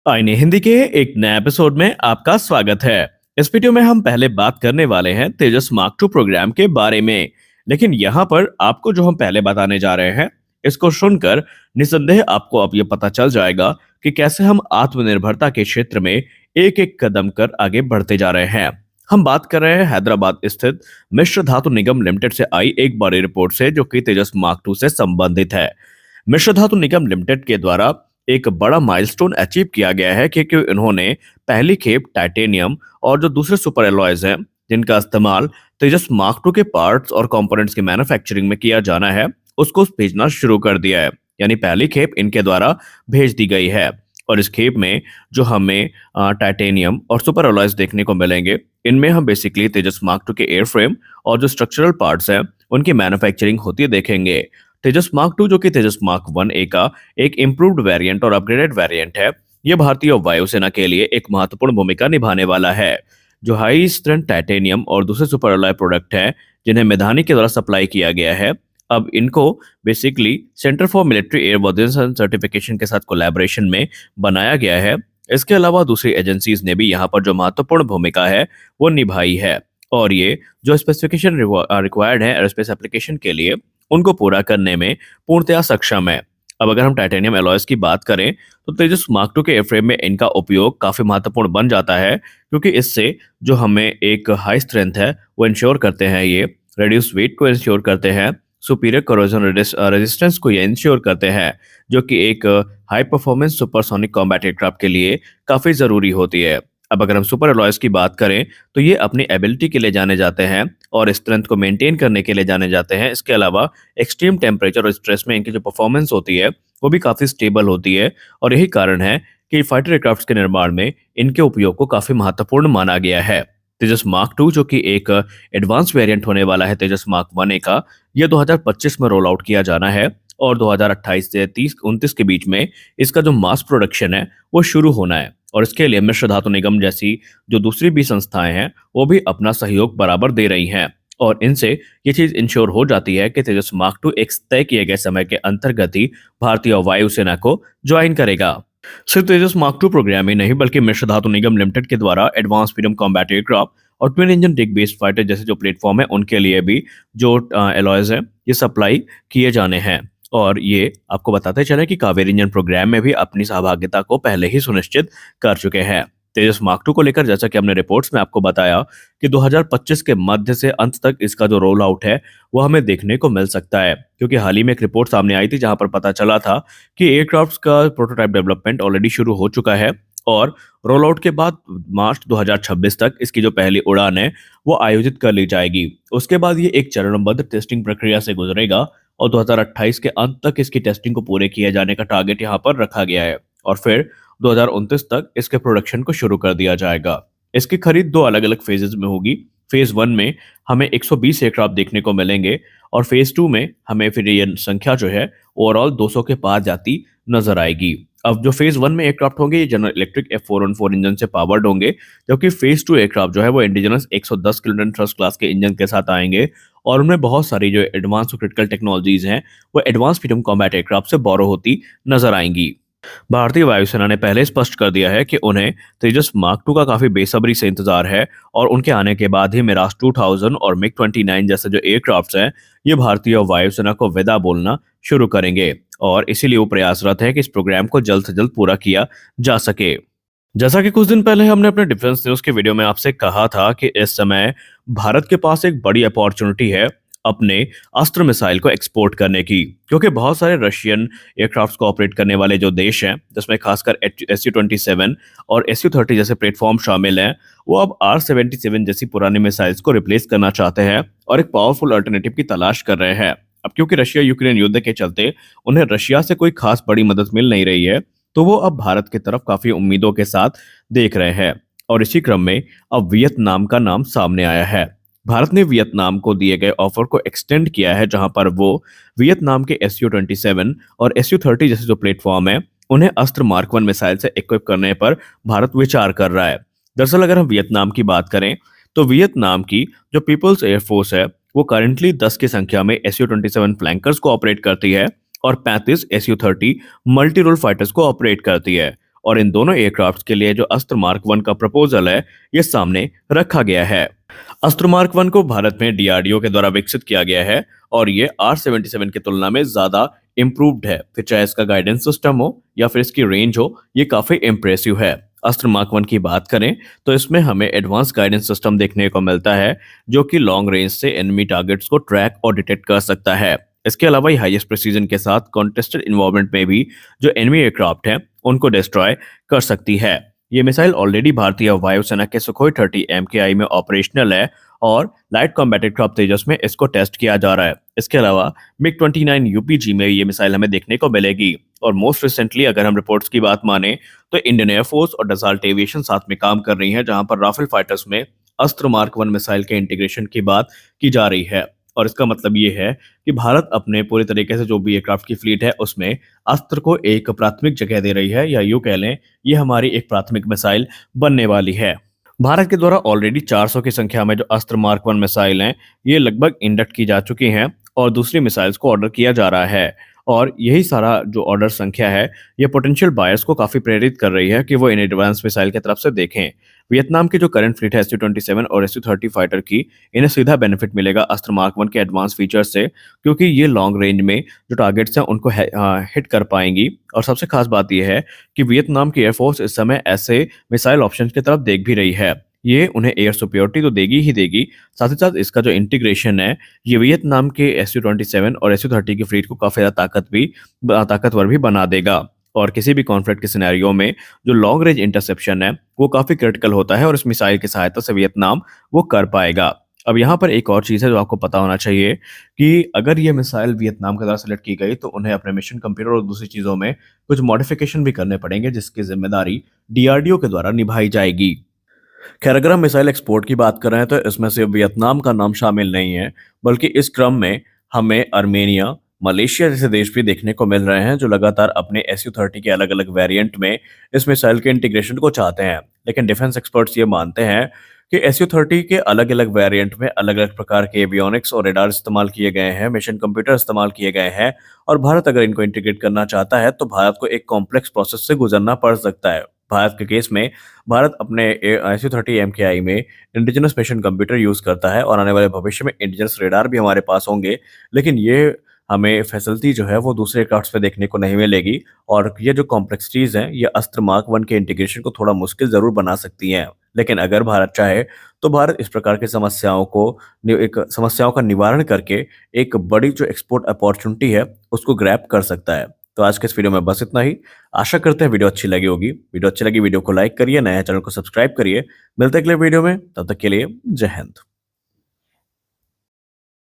आईने हिंदी के एक नए एपिसोड में आपका स्वागत है। इस वीडियो में हम पहले बात करने वाले हैं तेजस मार्क टू प्रोग्राम के बारे में। लेकिन यहाँ पर आपको जो हम पहले बताने जा रहे हैं, इसको सुनकर निसंदेह आपको अब ये पता चल जाएगा कि कैसे हम आत्मनिर्भरता के क्षेत्र में एक एक कदम कर आगे बढ़ते जा रहे हैं। हम बात कर रहे हैं हैदराबाद स्थित मिश्र धातु निगम लिमिटेड से आई एक बड़ी रिपोर्ट से, जो कि तेजस मार्क टू से संबंधित है। मिश्र धातु निगम लिमिटेड के द्वारा एक बड़ा माइलस्टोन अचीव किया गया है, क्योंकि इन्होंने पहली खेप टाइटेनियम और जो दूसरे सुपर एलॉयज हैं, जिनका इस्तेमाल तेजस मार्क टू के पार्ट्स और कंपोनेंट्स की मैन्युफैक्चरिंग में किया जाना है, उसको भेजना शुरू कर दिया है। यानी पहली खेप इनके द्वारा भेज दी गई है। और इस खेप में जो हमें टाइटेनियम और सुपर एलॉयज देखने को मिलेंगे, इनमें हम बेसिकली तेजस मार्क टू के एयरफ्रेम और जो स्ट्रक्चरल पार्ट्स हैं, उनकी मैन्युफैक्चरिंग होती देखेंगे। तेजस मार्क टू, जो कि तेजस मार्क वन ए का एक इम्प्रूव्ड वेरिएंट और अपग्रेडेड वेरिएंट है, ये भारतीय वायुसेना के लिए एक महत्वपूर्ण भूमिका निभाने वाला है। जो हाई स्ट्रेंथ टाइटेनियम और दूसरे सुपर अलॉय प्रोडक्ट हैं, जिन्हें मैदानी के द्वारा सप्लाई किया गया है, अब इनको basically centre for military airworthiness and certification के साथ कोलैबोरेशन में बनाया गया है। इसके अलावा दूसरी एजेंसीज ने भी यहाँ पर जो महत्वपूर्ण भूमिका है वो निभाई है। और ये जो स्पेसिफिकेशन रिक्वायर्ड है एरोस्पेस एप्लीकेशन के लिए, उनको पूरा करने में पूर्णतया सक्षम है। अब अगर हम टाइटेनियम एलॉयज की बात करें, तो तेजस मार्क टू के एयरफ्रेम में इनका उपयोग काफी महत्वपूर्ण बन जाता है, क्योंकि इससे जो हमें एक हाई स्ट्रेंथ है वो इंश्योर करते हैं, ये रेड्यूस वेट को इंश्योर करते हैं, सुपीरियर कोरोजन रेजिस्टेंस को ये इंश्योर करते हैं, जो कि एक high performance supersonic combat aircraft के लिए काफी जरूरी होती है। अब अगर हम सुपर एलॉयज की बात करें, तो ये अपनी एबिलिटी के लिए जाने जाते हैं और स्ट्रेंथ को मेंटेन करने के लिए जाने जाते हैं। इसके अलावा एक्सट्रीम टेम्परेचर और स्ट्रेस में इनकी जो परफॉर्मेंस होती है वो भी काफी स्टेबल होती है। और यही कारण है कि फाइटर एयरक्राफ्ट के निर्माण में इनके उपयोग को काफी महत्वपूर्ण माना गया है। तेजस मार्क टू, जो कि एक एडवांस वेरिएंट होने वाला है तेजस मार्क वन ए का, ये 2025 में रोल आउट किया जाना है और 2028 से 30-29 के बीच में इसका जो मास प्रोडक्शन है वो शुरू होना है। और इसके लिए मिश्र धातु निगम जैसी जो दूसरी भी संस्थाएं हैं, वो भी अपना सहयोग बराबर दे रही हैं। और इनसे ये चीज इंश्योर हो जाती है कि तेजस मार्क टू एक तय किए गए समय के अंतर्गत ही भारतीय वायुसेना को ज्वाइन करेगा। सिर्फ तेजस मार्क टू प्रोग्राम ही नहीं, बल्कि मिश्र धातु निगम लिमिटेड के द्वारा एडवांस मीडियम कॉम्बैट एयरक्राफ्ट और ट्विन इंजन डिग बेस्ड फाइटर जैसे जो प्लेटफॉर्म है, उनके लिए भी जो एलॉयज है ये सप्लाई किए जाने हैं। और ये आपको बताते चले कि कावेरी इंजन प्रोग्राम में भी अपनी सहभागिता को पहले ही सुनिश्चित कर चुके हैं। तेजस मार्क टू को लेकर जैसा कि हमने रिपोर्ट्स में आपको बताया कि 2025 के मध्य से अंत तक इसका जो रोल आउट है वो हमें देखने को मिल सकता है, क्योंकि हाल ही में एक रिपोर्ट सामने आई थी जहां पर पता चला था कि एयरक्राफ्ट्स का प्रोटोटाइप डेवलपमेंट ऑलरेडी शुरू हो चुका है और रोल आउट के बाद मार्च 2026 तक इसकी जो पहली उड़ान है वो आयोजित कर ली जाएगी। उसके बाद ये एक चरणबद्ध टेस्टिंग प्रक्रिया से गुजरेगा और 2028 के अंत तक इसकी टेस्टिंग को पूरे किए जाने का टारगेट यहाँ पर रखा गया है। और फिर 2029 तक इसके प्रोडक्शन को शुरू कर दिया जाएगा। इसकी खरीद दो अलग अलग फेजेस में होगी। फेज वन में हमें 120 एयरक्राफ्ट देखने को मिलेंगे और फेज टू में हमें फिर ये संख्या जो है ओवरऑल 200 के पार जाती नजर आएगी। अब जो फेज वन में एयरक्राफ्ट होंगे, ये जनरल इलेक्ट्रिक F414 इंजन से पावर्ड होंगे, जबकि फेज टू एयरक्राफ्ट जो है वो इंडिजिनस 110 किलोटन थ्रस्ट क्लास के इंजन के साथ आएंगे और उनमें बहुत सारी जो एडवांस और क्रिटिकल टेक्नोलॉजीज हैं वो एडवांस मीडियम कॉम्बैट एयरक्राफ्ट से बोरो होती नजर आएंगी। भारतीय वायुसेना ने पहले स्पष्ट कर दिया है कि उन्हें तेजस मार्क टू का काफी बेसब्री से इंतजार है और उनके आने के बाद ही मिराज 2000 और मिग 29 जैसे जो एयरक्राफ्ट्स हैं, ये भारतीय वायुसेना को विदा बोलना शुरू करेंगे। और इसीलिए वो प्रयासरत है कि इस प्रोग्राम को जल्द से जल्द पूरा किया जा सके। जैसा कि कुछ दिन पहले हमने अपने डिफेंस न्यूज के वीडियो में आपसे कहा था कि इस समय भारत के पास एक बड़ी अपॉर्चुनिटी है अपने अस्त्र मिसाइल को एक्सपोर्ट करने की, क्योंकि बहुत सारे रशियन एयरक्राफ्ट्स को ऑपरेट करने वाले जो देश हैं, जिसमें खासकर SU-27 और SU-30 जैसे प्लेटफॉर्म शामिल हैं, वो अब R-77 जैसी पुरानी मिसाइल्स को रिप्लेस करना चाहते हैं और एक पावरफुल अल्टरनेटिव की तलाश कर रहे हैं। अब क्योंकि रशिया यूक्रेन युद्ध के चलते उन्हें रशिया से कोई खास बड़ी मदद मिल नहीं रही है, तो वो अब भारत की तरफ काफी उम्मीदों के साथ देख रहे हैं। और इसी क्रम में अब वियतनाम का नाम सामने आया है। भारत ने वियतनाम को दिए गए ऑफर को एक्सटेंड किया है, जहां पर वो वियतनाम के SU-27 और SU-30 जैसे जो प्लेटफॉर्म है, उन्हें अस्त्र मार्क 1 मिसाइल से इक्विप करने पर भारत विचार कर रहा है। दरअसल अगर हम वियतनाम की बात करें, तो वियतनाम की जो पीपल्स एयरफोर्स है वो करंटली 10 की संख्या में SU-27 फ्लैंकर्स को ऑपरेट करती है और 35 SU-30 मल्टी रोल फाइटर्स को ऑपरेट करती है। और इन दोनों एयरक्राफ्ट के लिए जो अस्त्र मार्क 1 का प्रपोजल है ये सामने रखा गया है। अस्त्र मार्क 1 को भारत में डीआरडीओ के द्वारा विकसित किया गया है और ये R-77 की तुलना में ज्यादा इम्प्रूव्ड है। फिर चाहे इसका गाइडेंस सिस्टम हो या फिर इसकी रेंज हो, ये काफी इम्प्रेसिव है। अस्त्र मार्क 1 की बात करें तो इसमें हमें एडवांस गाइडेंस सिस्टम देखने को मिलता है जो कि लॉन्ग रेंज से एनिमी टारगेट्स को ट्रैक और डिटेक्ट कर सकता है। इसके अलावा ये हाईएस्ट प्रिसीजन के साथ कॉन्टेस्टेड इन्वायरमेंट में भी जो एनिमी एयरक्राफ्ट हैं उनको डिस्ट्रॉय कर सकती है। ये मिसाइल ऑलरेडी भारतीय वायुसेना के सुखोई 30 MKI में ऑपरेशनल है और लाइट कॉम्बैट एयरक्राफ्ट तेजस में इसको टेस्ट किया जा रहा है। इसके अलावा मिग-29 UPG में ये मिसाइल हमें देखने को मिलेगी और मोस्ट रिसेंटली अगर हम रिपोर्ट्स की बात माने तो इंडियन एयरफोर्स और डसाल्ट एविएशन साथ में काम कर रही है, जहां पर राफेल फाइटर्स में अस्त्र मार्क 1 मिसाइल के इंटीग्रेशन की बात की जा रही है। और इसका मतलब ये है कि भारत अपने पूरे तरीके से जो भी एयरक्राफ्ट की फ्लीट है उसमें अस्त्र को एक प्राथमिक जगह दे रही है, या यूं कह लें ये हमारी एक प्राथमिक मिसाइल बनने वाली है। भारत के द्वारा ऑलरेडी 400 की संख्या में जो अस्त्र मार्क 1 मिसाइल हैं ये लगभग इंडक्ट की जा चुकी हैं और दूसरी मिसाइल्स को ऑर्डर किया जा रहा है। और यही सारा जो ऑर्डर संख्या है ये पोटेंशियल बायर्स को काफी प्रेरित कर रही है कि वो इन एडवांस मिसाइल की तरफ से देखें। वियतनाम की जो करंट फ्लीट है Su-27 और Su-30 फाइटर की, इन्हें सीधा बेनिफिट मिलेगा अस्त्र मार्क 1 के एडवांस फीचर्स से, क्योंकि ये लॉन्ग रेंज में जो टारगेट्स हैं उनको हिट कर पाएंगी। और सबसे खास बात यह है कि वियतनाम की एयरफोर्स इस समय ऐसे मिसाइल ऑप्शंस की तरफ देख भी रही है। ये उन्हें एयर सुपियोरिटी तो देगी ही देगी, साथ ही साथ इसका जो इंटीग्रेशन है ये वियतनाम के Su-27 और Su-30 की फ्लीट को काफी ज्यादा ताकतवर भी बना देगा। और किसी भी कॉन्फ्लिक्ट के सिनेरियो में जो लॉन्ग रेंज इंटरसेप्शन है वो काफी क्रिटिकल होता है और इस मिसाइल की सहायता से वियतनाम वो कर पाएगा। अब यहाँ पर एक और चीज़ है जो आपको पता होना चाहिए कि अगर ये मिसाइल वियतनाम के द्वारा सेलेक्ट की गई तो उन्हें अपने मिशन कंप्यूटर और दूसरी चीज़ों में कुछ मॉडिफिकेशन भी करने पड़ेंगे, जिसकी जिम्मेदारी डीआरडीओ के द्वारा निभाई जाएगी। खैर, अगर हम मिसाइल एक्सपोर्ट की बात कर रहे हैं तो इसमें सिर्फ वियतनाम का नाम शामिल नहीं है, बल्कि इस क्रम में हमें अर्मेनिया, मलेशिया जैसे देश भी देखने को मिल रहे हैं जो लगातार अपने Su-30 के अलग अलग वेरिएंट में इस मिसाइल के इंटीग्रेशन को चाहते हैं। लेकिन डिफेंस एक्सपर्ट्स ये मानते हैं कि Su-30 के अलग अलग वेरिएंट में अलग अलग प्रकार के एवियोनिक्स और रेडार इस्तेमाल किए गए हैं, मिशन कंप्यूटर इस्तेमाल किए गए हैं, और भारत अगर इनको इंटीग्रेट करना चाहता है तो भारत को एक कॉम्प्लेक्स प्रोसेस से गुजरना पड़ सकता है। भारत के केस में भारत अपने Su-30 MKI में इंडिजिनस मिशन कंप्यूटर यूज करता है और आने वाले भविष्य में इंडिजिनस रेडार भी हमारे पास होंगे, लेकिन ये हमें फैसिलिटी जो है वो दूसरे एयरक्राफ्ट पे देखने को नहीं मिलेगी। और ये जो कॉम्प्लेक्सिटीज हैं ये अस्त्र मार्क 1 के इंटीग्रेशन को थोड़ा मुश्किल जरूर बना सकती हैं। लेकिन अगर भारत चाहे तो भारत इस प्रकार की समस्याओं का निवारण करके एक बड़ी जो एक्सपोर्ट अपॉर्चुनिटी है उसको ग्रैब कर सकता है। तो आज के इस वीडियो में बस इतना ही। आशा करते हैं वीडियो अच्छी लगी होगी। वीडियो अच्छी लगी वीडियो को लाइक करिए, नया चैनल को सब्सक्राइब करिए। मिलते हैं अगले वीडियो में, तब तक के लिए जय हिंद।